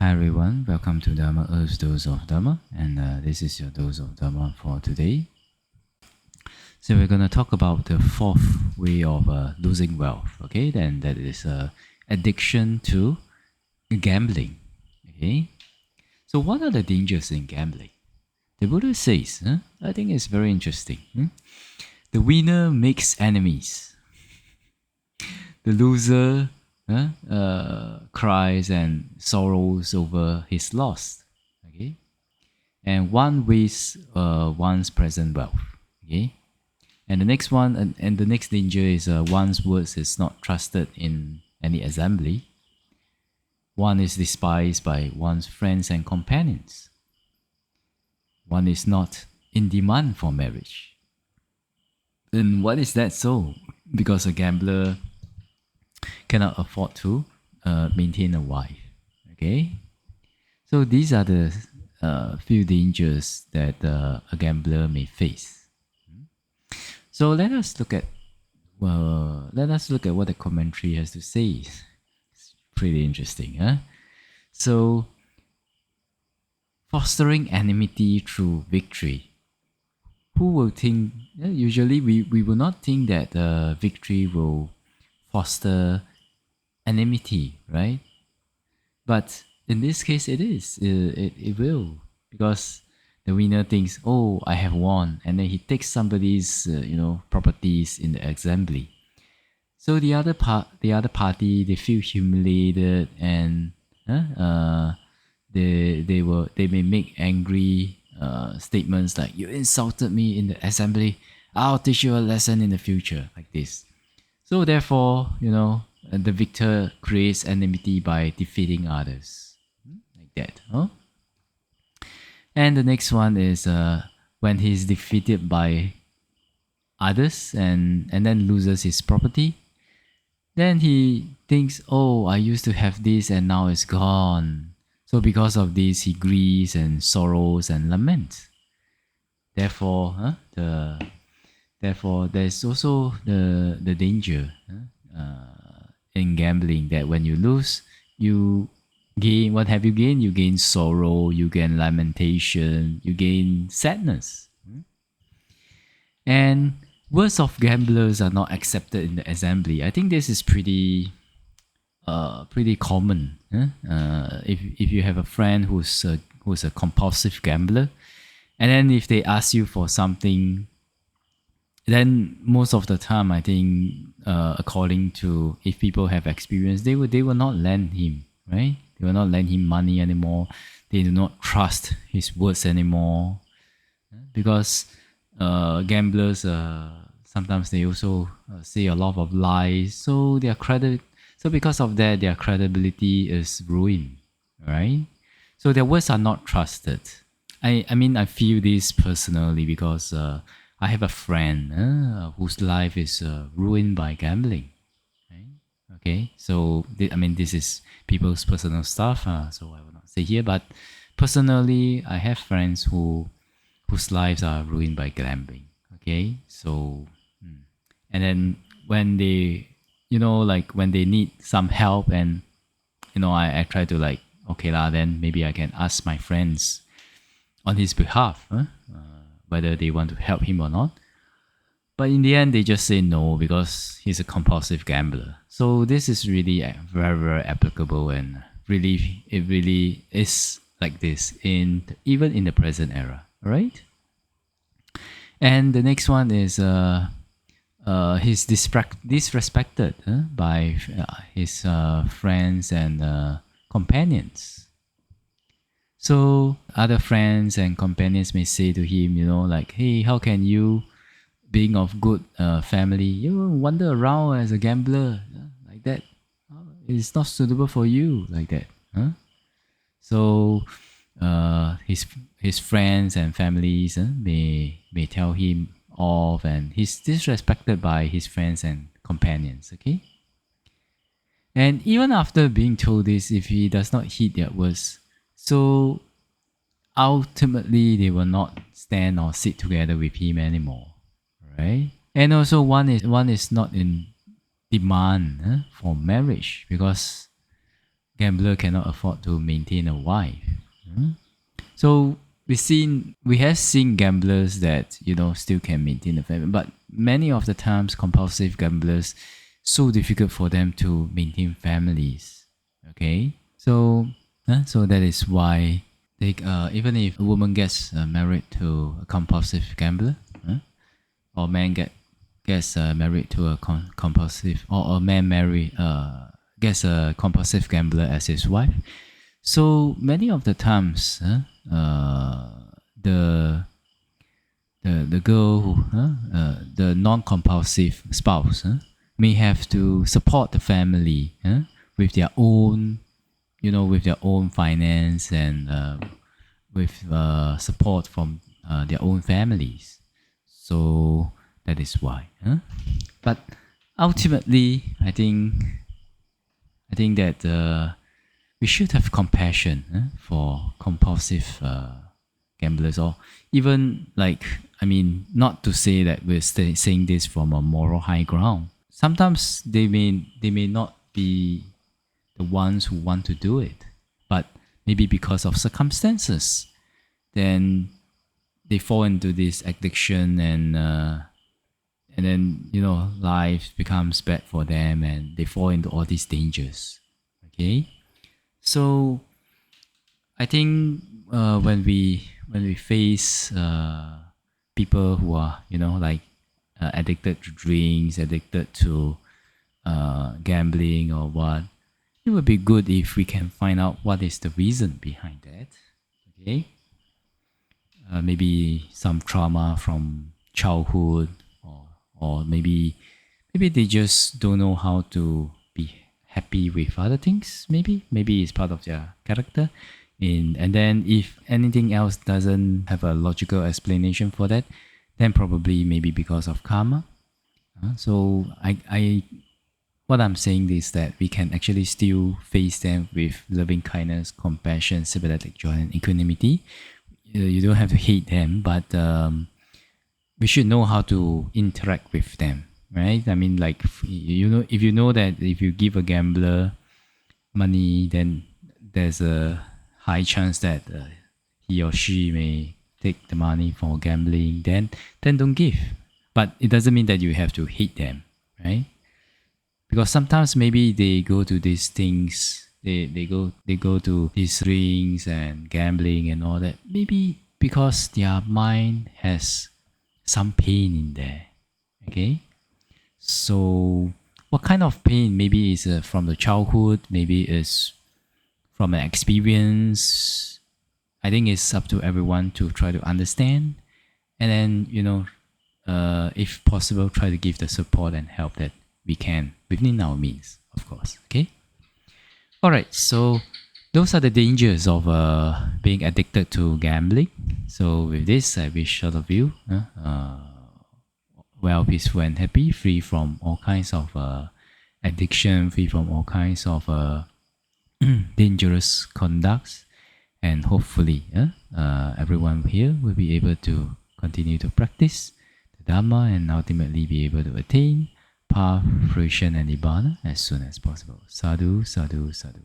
Hi everyone, welcome to Dharma Earth's Dose of Dharma, and this is your dose of Dharma for today. So we're going to talk about the fourth way of losing wealth, okay? Then that is addiction to gambling, okay? So what are the dangers in gambling? The Buddha says, I think it's very interesting. The winner makes enemies. The loser cries and sorrows over his loss. Okay, and one wastes one's present wealth. Okay, and the next one, and the next danger is one's words is not trusted in any assembly. One is despised by one's friends and companions. One is not in demand for marriage. And why is that so? Because a gambler cannot afford to maintain a wife. Okay, so these are the few dangers that a gambler may face. So let us look at what the commentary has to say. It's pretty interesting, huh? So fostering enmity through victory. Who will think? Usually, we will not think that victory will foster enmity, right? But in this case, it is. It will, because the winner thinks, "Oh, I have won," and then he takes somebody's properties in the assembly. So the other party, they feel humiliated, and they may make angry statements like, "You insulted me in the assembly. I'll teach you a lesson in the future," like this. So therefore, the victor creates enmity by defeating others, like that. Huh? And the next one is when he's defeated by others and then loses his property. Then he thinks, "Oh, I used to have this and now it's gone." So because of this, he grieves and sorrows and laments. Therefore, there's also the danger in gambling, that when you lose, you gain. What have you gained? You gain sorrow, you gain lamentation, you gain sadness. And words of gamblers are not accepted in the assembly. I think this is pretty common. If you have a friend who's a compulsive gambler, and then if they ask you for something, then most of the time, I think, according to, if people have experience, they will not lend him, right? They will not lend him money anymore. They do not trust his words anymore, because gamblers sometimes they also say a lot of lies. So because of that, their credibility is ruined, right? So their words are not trusted. I mean, I feel this personally because I have a friend whose life is ruined by gambling. Right? Okay, so this is people's personal stuff, so I will not say here. But personally, I have friends whose lives are ruined by gambling. Okay, so and then when they, when they need some help, and I try to, like, okay lah, then maybe I can ask my friends on his behalf, whether they want to help him or not. But in the end, they just say no because he's a compulsive gambler. So this is really very, very applicable, and it really is like this even in the present era, right? And the next one is he's disrespected by his friends and companions. So other friends and companions may say to him, like, "Hey, how can you, being of good family, you wander around as a gambler like that? It's not suitable for you, like that." So his friends and families may tell him off, and he's disrespected by his friends and companions. Okay, and even after being told this, if he does not heed their words, so ultimately they will not stand or sit together with him anymore, right? And also, one is not in demand for marriage, because gambler cannot afford to maintain a wife. So we have seen gamblers that still can maintain a family, but many of the times compulsive gamblers, so difficult for them to maintain families. Okay, so that is why they even if a woman gets married to a compulsive gambler, or man gets married to a compulsive, or a man gets a compulsive gambler as his wife. So many of the times, the girl who, the non-compulsive spouse, may have to support the family with their own, with their own finance and with support from their own families. So that is why. But ultimately, I think that we should have compassion for compulsive gamblers, or even not to say that we're saying this from a moral high ground. Sometimes they may not be the ones who want to do it, but maybe because of circumstances, then they fall into this addiction, and then life becomes bad for them, and they fall into all these dangers. Okay, so I think when we face people who are addicted to drinks, addicted to gambling or what, it would be good if we can find out what is the reason behind that. Okay, maybe some trauma from childhood, or maybe they just don't know how to be happy with other things. Maybe it's part of their character. And then if anything else doesn't have a logical explanation for that, then probably maybe because of karma. So I what I'm saying is that we can actually still face them with loving kindness, compassion, sympathetic joy, and equanimity. You don't have to hate them, but we should know how to interact with them, right? I mean, like, if you know that if you give a gambler money, then there's a high chance that he or she may take the money for gambling, then don't give. But it doesn't mean that you have to hate them, right? Because sometimes maybe they go to these things, they go to these rings and gambling and all that, maybe because their mind has some pain in there. Okay, so what kind of pain? Maybe is from the childhood, maybe is from an experience. I think it's up to everyone to try to understand, and then if possible, try to give the support and help that we can within our means, of course. Okay. All right. So those are the dangers of being addicted to gambling. So with this, I wish all of you well, peaceful and happy, free from all kinds of addiction, free from all kinds of dangerous conducts, and hopefully everyone here will be able to continue to practice the Dharma and ultimately be able to attain path, fruition, and nibbana as soon as possible. Sadhu, sadhu, sadhu.